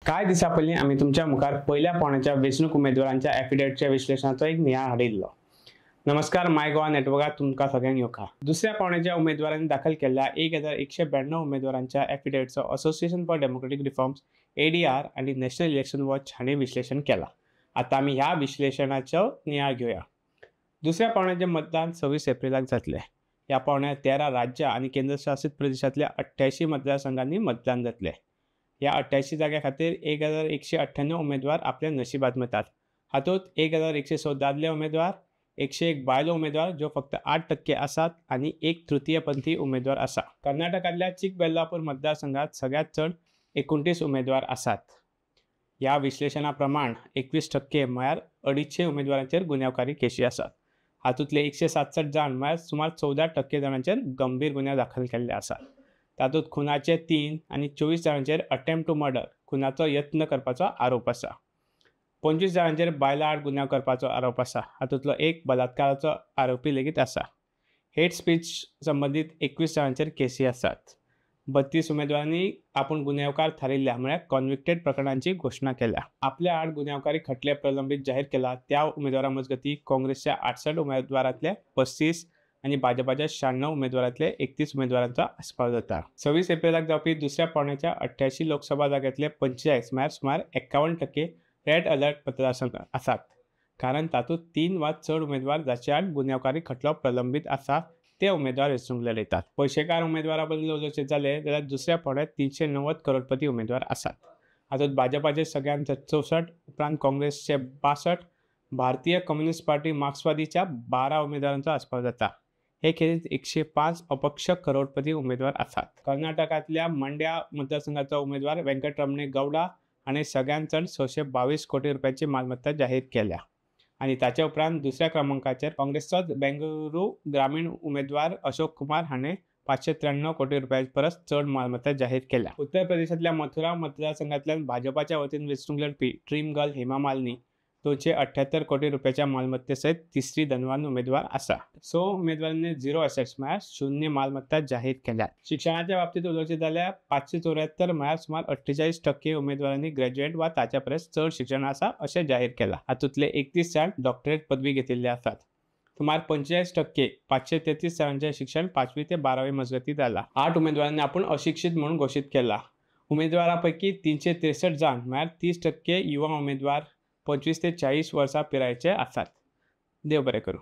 काय दिसा पयलीं आमी तुमच्या मुखार पहिल्या पावण्याच्या वेंचणूक उमेदवारांच्या एफिडेविटच्या विश्लेशणाचो एक नियाळ हाडिल्लो। नमस्कार, माय गोवा नेटवर्कात तुमकां सगळ्यांक येवकार। दुसऱ्या पावण्याच्या उमेदवारांनी दाखल केल्ल्या 1192 उमेदवारांच्या एफिडेविटचो association for democratic reforms ADR आणि नॅशनल इलेक्शन वॉच हांणी विश्लेशण केलां। आतां आमी ह्या विश्लेशणाचो नियाळ घेवया। दुसऱ्या पावण्याचें मतदान 26 एप्रिलाक जातलें। ह्या पावण्यात 13 राज्य आणि केंद्रशासित प्रदेशांतल्या 88 मतदारसंघांनी मतदान जातलें। ह्या 88 जाग्या खातीर 1198 उमेदवार आपल्या नशिबात मेळटात। हातूंत 1106 दादले उमेदवार, 101 बायलो उमेदवार ज्यो फक्त 8% आसात आनी 1/3पंथी उमेदवार आसा। कर्नाटकांतल्या चिकबल्लापूर मतदारसंघात सगळ्यांत चड 29 उमेदवार आसात। ह्या विश्लेशणा प्रमाण 21% म्हळ्यार 250 उमेदवारांचेर गुन्यांवकारी केशी आसात। हातूंतले 167 जाण म्हळ्यार सुमार 14% जाणांचेर गंभीर गुन्हे दाखल केल्ले आसात। तातूंत खुनाचे 3 आनी 24 जाणांचेर अटेम्प्ट टू मर्डर खुनाचो यत्न करपाचो आरोप आसा। 25 जाणांचेर बायला आड गुन्यांव करपाचो आरोप आसा। हातूंतलो एक बलात्काराचो आरोपी लेगीत आसा। हेट स्पीच संबंधीत 21 जाणांचेर केसी आसात। 32 उमेदवारांनी आपूण गुन्यांवकार थारिल्ल्या म्हळ्यार कॉन्विक्टेड प्रकरणांची घोशणा केल्या। आपल्या आड गुन्यांवकारी खटले प्रलंबीत जाहीर केला त्या उमेदवारां मजगतीं काँग्रेसच्या 68 उमेदवारांतले 35 आनी भाजपाच्या 96 उमेदवारांतले 31 उमेदवारांचो आस्पाव जाता। 26 एप्रिलाक जावपी दुसऱ्या पावण्याच्या 88 लोकसभा जाग्यांतले 45 म्हळ्यार सुमार 51% रेड अलर्ट मतदारसंघ आसात, कारण तातूंत 3 वा चड उमेदवार जाचे आड गुन्यांवकारी खटलो प्रलंबीत आसा ते उमेदवार वेंचणूक लढयतात। पयशेकार उमेदवारा बद्दल उलोवचें जालें जाल्यार दुसऱ्या पावण्यात 390 करोडपती उमेदवार आसात। हातूंत भाजपाचे सगळ्यांत 64 उपरांत काँग्रेसचे 62, भारतीय कम्युनिस्ट पार्टी मार्क्सवादीच्या 12 उमेदवारांचो आस्पाव जाता। हे खेरीज 105 अपक्ष करोडपती उमेदवार आसात। कर्नाटकांतल्या मंड्या मतदारसंघाचो उमेदवार वेंकटरमणे गौडा हाणें सगळ्यांत चड 622 कोटी रुपयांची मालमत्ता जाहीर केल्या आनी ताचे उपरांत दुसऱ्या क्रमांकाचेर काँग्रेसचोच बेंगळुरू ग्रामीण उमेदवार अशोक कुमार हाणें 593 कोटी रुपयां परस चड मालमत्ता जाहीर केल्या। उत्तर प्रदेशांतल्या मथुरा मतदारसंघांतल्यान भाजपाच्या वतीन वेंचणूक लढपी ड्रीम गर्ल हेमा मालिनी 278 कोटी रुपयाच्या मालमत्ते सयत तिसरी धनवान उमेदवार आसा। 6 उमेदवारांनी झिरो एसेट्स म्हळ्यार शून्य मालमत्ता जाहीर केल्या। शिक्षणाच्या बाबतीत उलोवचें जाल्यार 574 म्हळ्यार सुमार 48% उमेदवारांनी ग्रॅज्युएट वा ताच्या परस चड शिक्षण आसा अशें जाहीर केलां। हातूंतले 31 जाण डॉक्टरेट पदवी घेतिल्ले आसात। सुमार 45% 533 जाणांचें शिक्षण 5वी ते 12वी मजगतीं जालां। 8 उमेदवारांनी आपूण अशिक्षीत म्हणून घोशीत केला। उमेदवारां पैकी 363 जाण म्हळ्यार 30% युवा उमेदवार 25 ते 40 वर्सां पिरायेचे आसात। देव बरें करूं।